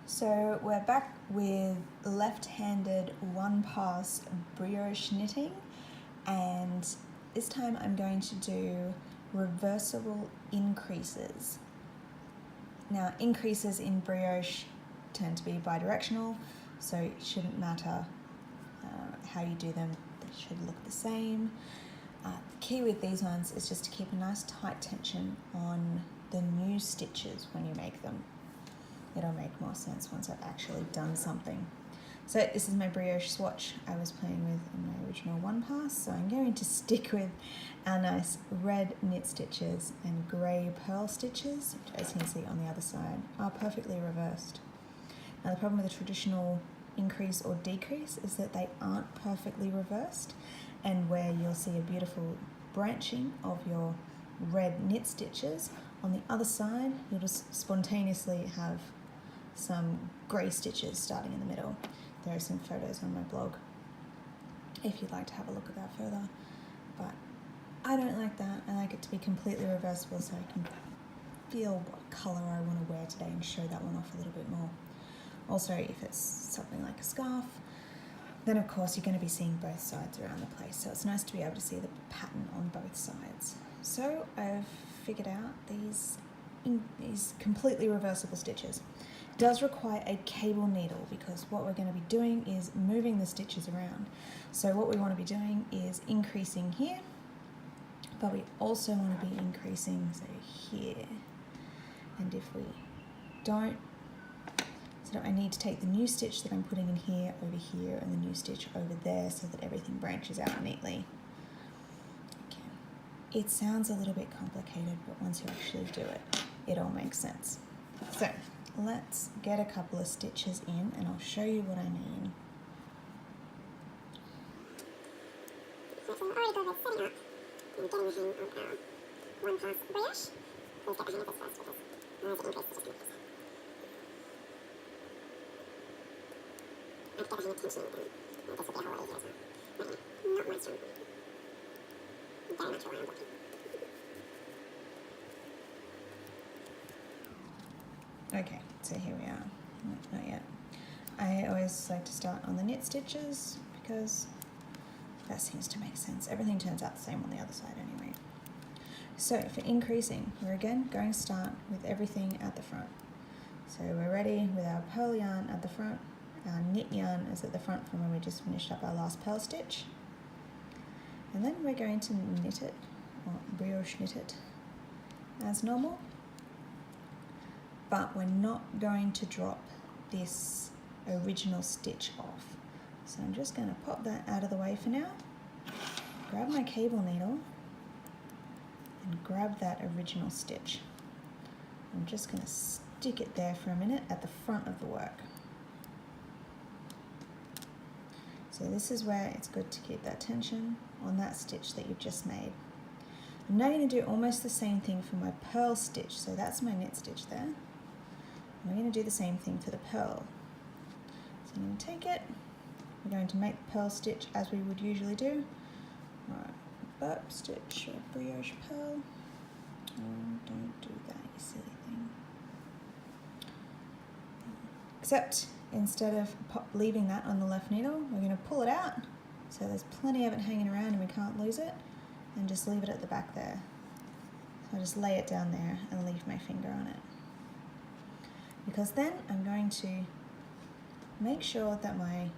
So we're back with left-handed one-pass brioche knitting, and this time I'm going to do reversible increases. Now, increases in brioche tend to be bidirectional, so it shouldn't matter how you do them, they should look the same. The key with these ones is just to keep a nice tight tension on the new stitches when you make them. It'll make more sense once I've actually done something. So this is my brioche swatch I was playing with in my original one pass, so I'm going to stick with our nice red knit stitches and grey pearl stitches, which, as you can see on the other side, are perfectly reversed. Now the problem with a traditional increase or decrease is that they aren't perfectly reversed, and where you'll see a beautiful branching of your red knit stitches, on the other side you'll just spontaneously have some grey stitches starting in the middle. There are some photos on my blog if you'd like to have a look at that further, but I don't like that. I like it to be completely reversible so I can feel what colour I want to wear today and show that one off a little bit more. Also, if it's something like a scarf, then of course you're going to be seeing both sides around the place, so it's nice to be able to see the pattern on both sides. So I've figured out these completely reversible stitches. It does require a cable needle because what we're going to be doing is moving the stitches around. So what we want to be doing is increasing here, but we also want to be increasing, say, here. And if we don't, so I need to take the new stitch that I'm putting in here over here and the new stitch over there so that everything branches out neatly. Okay. It sounds a little bit complicated, but once you actually do it, it all makes sense. So let's get a couple of stitches in and I'll show you what I mean. So I'm already good with setting up and getting the hang of our one pass brioche. Let's get the hang of this first because the increase is just going to be easier. I have to get the hang of tension and this will be a whole lot easier as well. Not my strong. Very much where I'm working. Okay, so here we are. Not yet. I always like to start on the knit stitches because that seems to make sense. Everything turns out the same on the other side anyway. So for increasing, we're again going to start with everything at the front. So we're ready with our pearl yarn at the front. Our knit yarn is at the front from when we just finished up our last pearl stitch. And then we're going to knit it, or brioche knit it, as normal. But we're not going to drop this original stitch off. So I'm just going to pop that out of the way for now, grab my cable needle and grab that original stitch. I'm just going to stick it there for a minute at the front of the work. So this is where it's good to keep that tension on that stitch that you've just made. I'm now going to do almost the same thing for my pearl stitch. So that's my knit stitch there. We're going to do the same thing for the pearl. So I'm going to take it, we're going to make the pearl stitch as we would usually do. Alright, burp stitch or brioche pearl. Oh, don't do that, you silly thing. Except instead of leaving that on the left needle, we're going to pull it out so there's plenty of it hanging around and we can't lose it, and just leave it at the back there. So I just lay it down there and leave my finger on it. Because then I'm going to make sure that my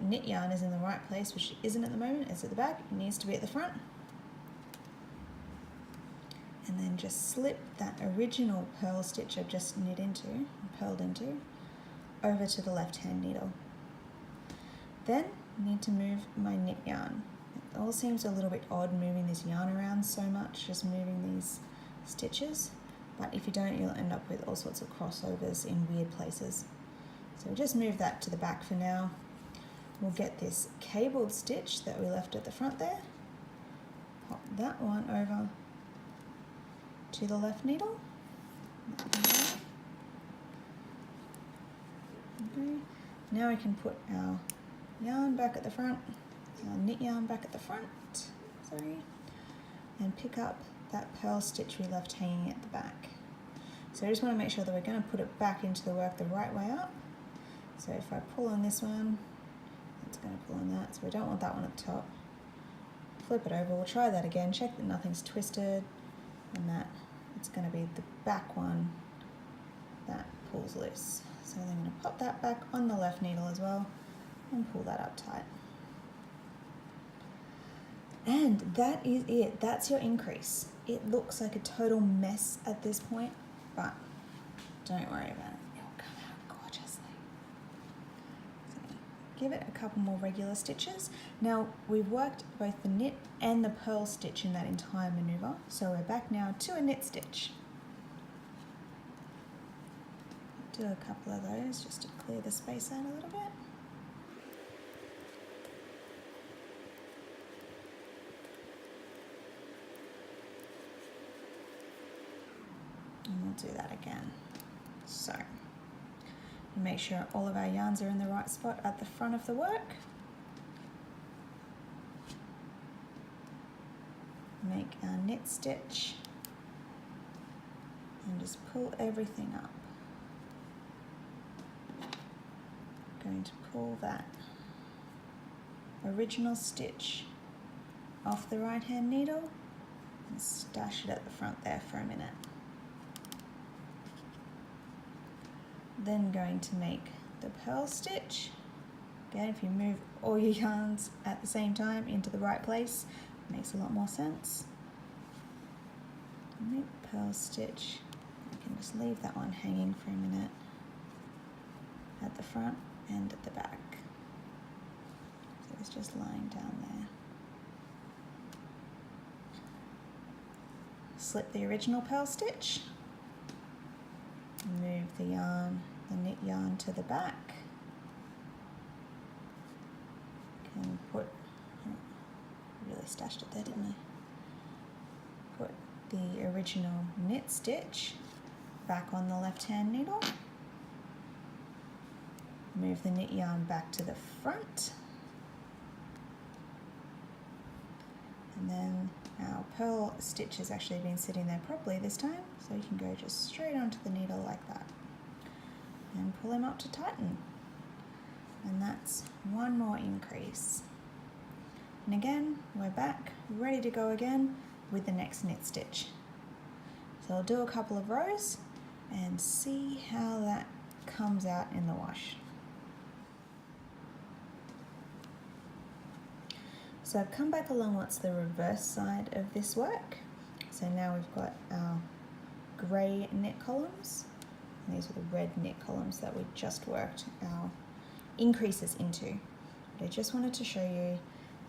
knit yarn is in the right place, which it isn't at the moment. It's at the back, it needs to be at the front. And then just slip that original pearl stitch I've just knit into, purled into, over to the left hand needle. Then I need to move my knit yarn. It all seems a little bit odd moving this yarn around so much, just moving these stitches. But if you don't, you'll end up with all sorts of crossovers in weird places. So just move that to the back for now. We'll get this cabled stitch that we left at the front there. Pop that one over to the left needle. Okay. Now we can put our yarn back at the front, our knit yarn back at the front, and pick up that pearl stitch we left hanging at the back. So I just want to make sure that we're going to put it back into the work the right way up. So if I pull on this one, it's going to pull on that, so we don't want that one at the top. Flip it over, we'll try that again, check that nothing's twisted, and that it's going to be the back one that pulls loose. So then I'm going to pop that back on the left needle as well and pull that up tight. And that is it, that's your increase. It looks like a total mess at this point, but don't worry about it, it'll come out gorgeously. So give it a couple more regular stitches. Now we've worked both the knit and the purl stitch in that entire maneuver, so we're back now to a knit stitch. Do a couple of those just to clear the space out a little bit. And we'll do that again. So, make sure all of our yarns are in the right spot at the front of the work. Make our knit stitch and just pull everything up. Going to pull that original stitch off the right hand needle and stash it at the front there for a minute. Then going to make the purl stitch. Again, if you move all your yarns at the same time into the right place, it makes a lot more sense. Make the purl stitch. You can just leave that one hanging for a minute at the front and at the back. So it's just lying down there. Slip the original purl stitch. Move the yarn, the knit yarn to the back. Can put, oh, really stashed it there, didn't I? Put the original knit stitch back on the left hand needle. Move the knit yarn back to the front. And then our purl stitch has actually been sitting there properly this time, so you can go just straight onto the needle like that and pull him up to tighten. And that's one more increase. And again, we're back, ready to go again with the next knit stitch. So I'll do a couple of rows and see how that comes out in the wash. So I've come back along what's the reverse side of this work. So now we've got our grey knit columns, and these are the red knit columns that we just worked our increases into. But I just wanted to show you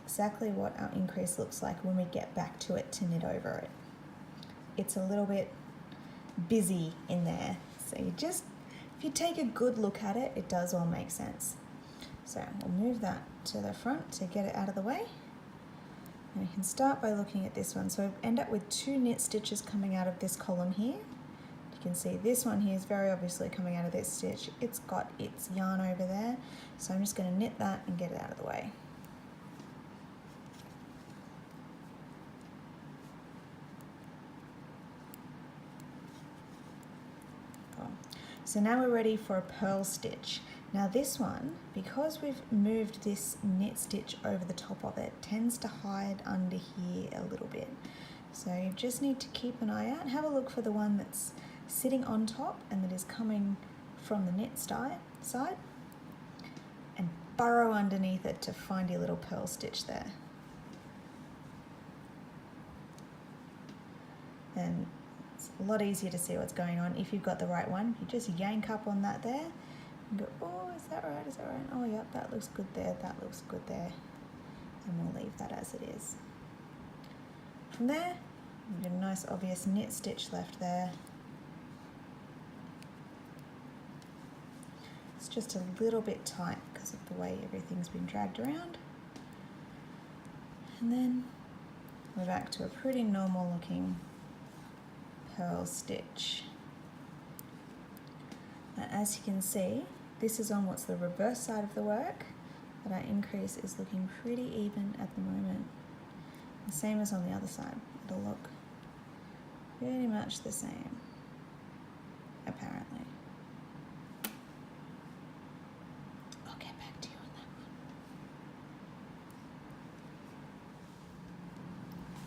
exactly what our increase looks like when we get back to it to knit over it. It's a little bit busy in there, so if you take a good look at it, it does all make sense. So we'll move that to the front to get it out of the way. And we can start by looking at this one. So we end up with two knit stitches coming out of this column here. You can see this one here is very obviously coming out of this stitch. It's got its yarn over there. So I'm just going to knit that and get it out of the way. Cool. So now we're ready for a purl stitch. Now this one, because we've moved this knit stitch over the top of it, tends to hide under here a little bit. So you just need to keep an eye out. Have a look for the one that's sitting on top and that is coming from the knit side, and burrow underneath it to find your little purl stitch there. And it's a lot easier to see what's going on if you've got the right one. You just yank up on that there and go, oh, is that right, is that right? Oh, yep, that looks good there, that looks good there. And we'll leave that as it is. From there, we've got a nice obvious knit stitch left there. It's just a little bit tight because of the way everything's been dragged around. And then we're back to a pretty normal looking purl stitch. Now, as you can see, this is on what's the reverse side of the work, but our increase is looking pretty even at the moment. The same as on the other side. It'll look pretty much the same. apparently. I'll get back to you on that one.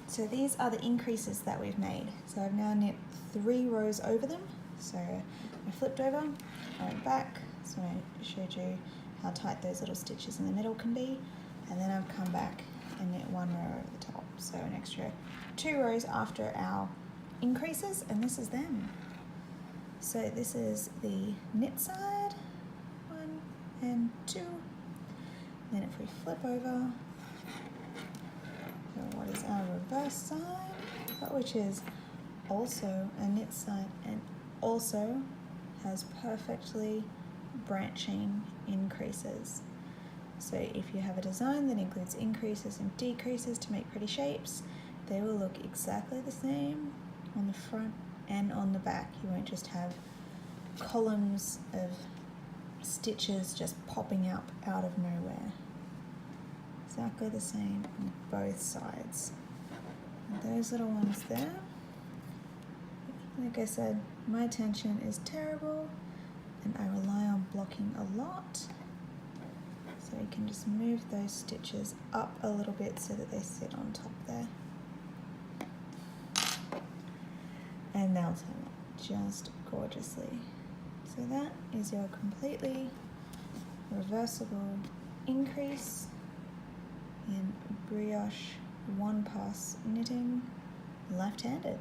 So these are the increases that we've made. So I've now knit 3 rows over them. So I flipped over, I went back, so I showed you how tight those little stitches in the middle can be, and then I've come back and knit 1 row over the top. So an extra 2 rows after our increases, and this is them. So this is the knit side, 1 and 2. Then if we flip over, so what is our reverse side, which is also a knit side and also has perfectly branching increases. So if you have a design that includes increases and decreases to make pretty shapes, they will look exactly the same on the front and on the back. You won't just have columns of stitches just popping up out of nowhere. Exactly the same on both sides. And those little ones there, like I said, my tension is terrible and I rely on blocking a lot. So you can just move those stitches up a little bit so that they sit on top there. And they'll turn out just gorgeously. So that is your completely reversible increase in brioche 1-pass knitting left-handed.